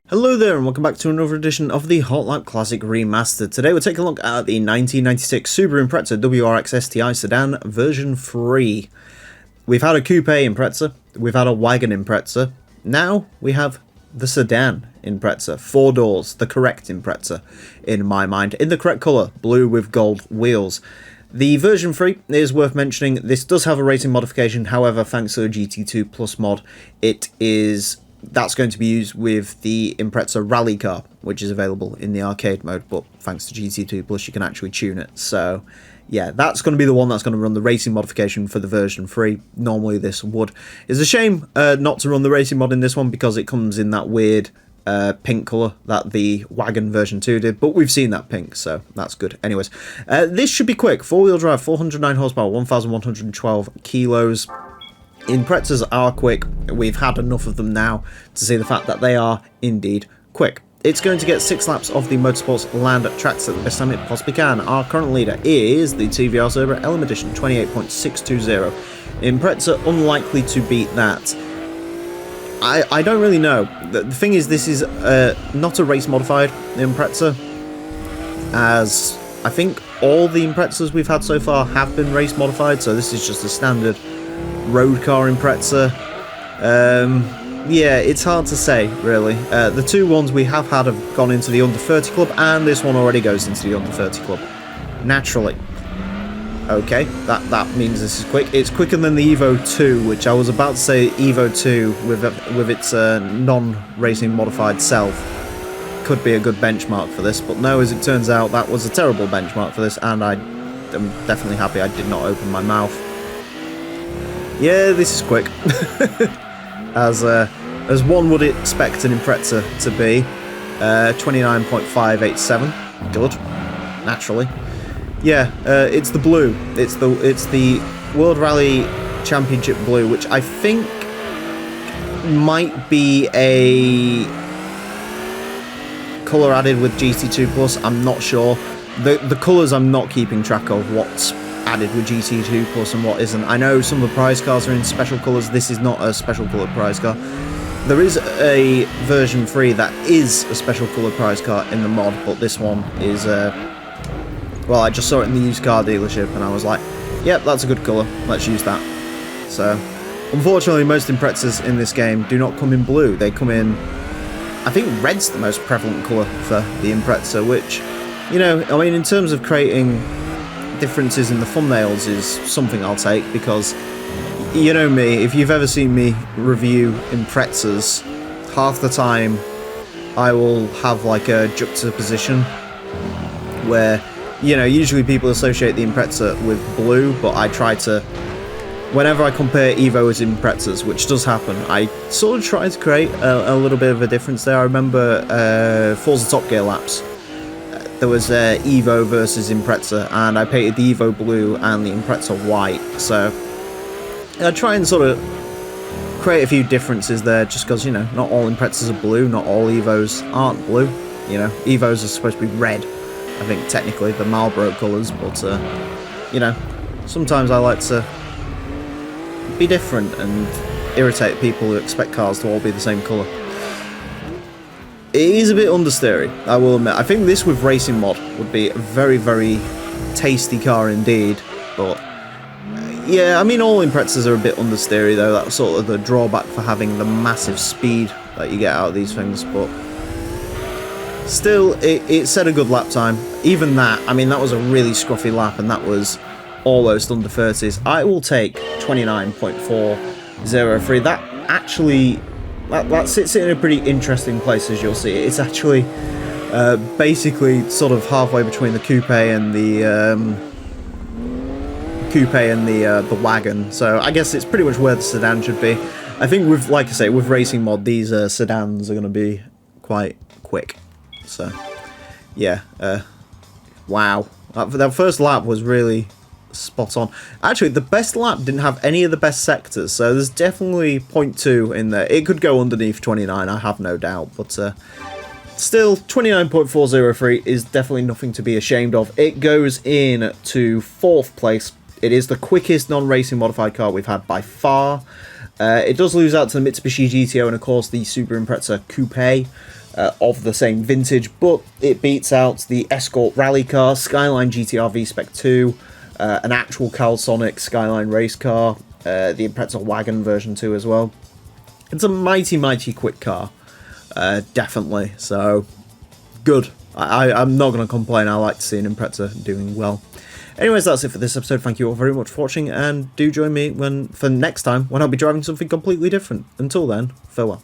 Hello there and welcome back to another edition of the Hot Lap Classic Remastered. Today we're taking a look at the 1996 Subaru Impreza WRX STI Sedan version 3. We've had a coupe Impreza, we've had a wagon Impreza, now we have the Sedan Impreza, 4 doors, the correct Impreza in my mind, in the correct colour, blue with gold wheels. The version 3 is worth mentioning. This does have a racing modification, however thanks to the GT2 Plus mod that's going to be used with the Impreza Rally car, which is available in the arcade mode, but thanks to GT2 Plus you can actually tune it. So yeah, that's going to be the one that's going to run the racing modification for the version 3. Normally this would. It's a shame not to run the racing mod in this one because it comes in that weird pink colour that the wagon version 2 did, but we've seen that pink, so that's good. Anyways, this should be quick. 4-wheel drive, 409 horsepower, 1,112 kilos. Imprezas are quick. We've had enough of them now to see the fact that they are indeed quick. It's going to get 6 laps of the Motorsports Land tracks at the best time it possibly can. Our current leader is the TVR Subaru LM Edition, 28.620. Impreza unlikely to beat that. I don't really know. The thing is, this is not a race modified Impreza, as I think all the Imprezas we've had so far have been race modified, so this is just a standard road car Impreza. Yeah, it's hard to say, really. The 2 ones we have had have gone into the under 30 club, and this one already goes into the under 30 club. Naturally. Okay, that means this is quick. It's quicker than the Evo 2, which I was about to say Evo 2 with its non-racing modified self could be a good benchmark for this, but no, as it turns out, that was a terrible benchmark for this, and I am definitely happy I did not open my mouth. Yeah, this is quick. as one would expect an Impreza to be. 29.587. Good. Naturally. Yeah, it's the blue. It's the World Rally Championship blue, which I think might be a colour added with GT2 Plus. I'm not sure. The colours I'm not keeping track of what's added with GT2 Plus and what isn't. I know some of the prize cars are in special colours. This is not a special coloured prize car. There is a version 3 that is a special coloured prize car in the mod, but this one is well, I just saw it in the used car dealership and I was like, yep, that's a good colour, let's use that. So unfortunately most Imprezas in this game do not come in blue. They come in, I think red's the most prevalent colour for the Impreza, which, you know, I mean, in terms of creating differences in the thumbnails is something I'll take, because you know me, if you've ever seen me review Imprezas, half the time I will have like a juxtaposition where, you know, usually people associate the Impreza with blue, but I try to, whenever I compare Evos and Imprezas, which does happen, I sort of try to create a little bit of a difference there. I remember Forza Top Gear laps. There was Evo versus Impreza, and I painted the Evo blue and the Impreza white, so I try and sort of create a few differences there, just because, you know, not all Imprezas are blue, not all Evos aren't blue. You know, Evos are supposed to be red, I think, technically, the Marlboro colours, but, you know, sometimes I like to be different and irritate people who expect cars to all be the same colour. It is a bit understeery, I will admit. I think this with racing mod would be a very, very tasty car indeed, but yeah, I mean, all Imprezas are a bit understeery though. That's sort of the drawback for having the massive speed that you get out of these things, but still, it set a good lap time. Even that, I mean, that was a really scruffy lap, and that was almost under 30s. I will take 29.403. That actually, that sits in a pretty interesting place, as you'll see. It's actually basically sort of halfway between the coupe and the the wagon. So I guess it's pretty much where the sedan should be. I think with, like I say, with racing mod, these sedans are going to be quite quick. So yeah, wow, that first lap was really spot on. Actually, the best lap didn't have any of the best sectors, so there's definitely 0.2 in there. It could go underneath 29, I have no doubt, but still, 29.403 is definitely nothing to be ashamed of. It goes in to 4th place. It is the quickest non-racing modified car we've had by far. It does lose out to the Mitsubishi GTO and of course the Subaru Impreza Coupe of the same vintage, but it beats out the Escort rally car, Skyline GTR V-Spec 2, an actual Calsonic Skyline race car, the Impreza Wagon version 2 as well. It's a mighty, mighty quick car, definitely, so good. I'm not going to complain. I like to see an Impreza doing well. Anyways, that's it for this episode. Thank you all very much for watching, and do join me for next time when I'll be driving something completely different. Until then, farewell.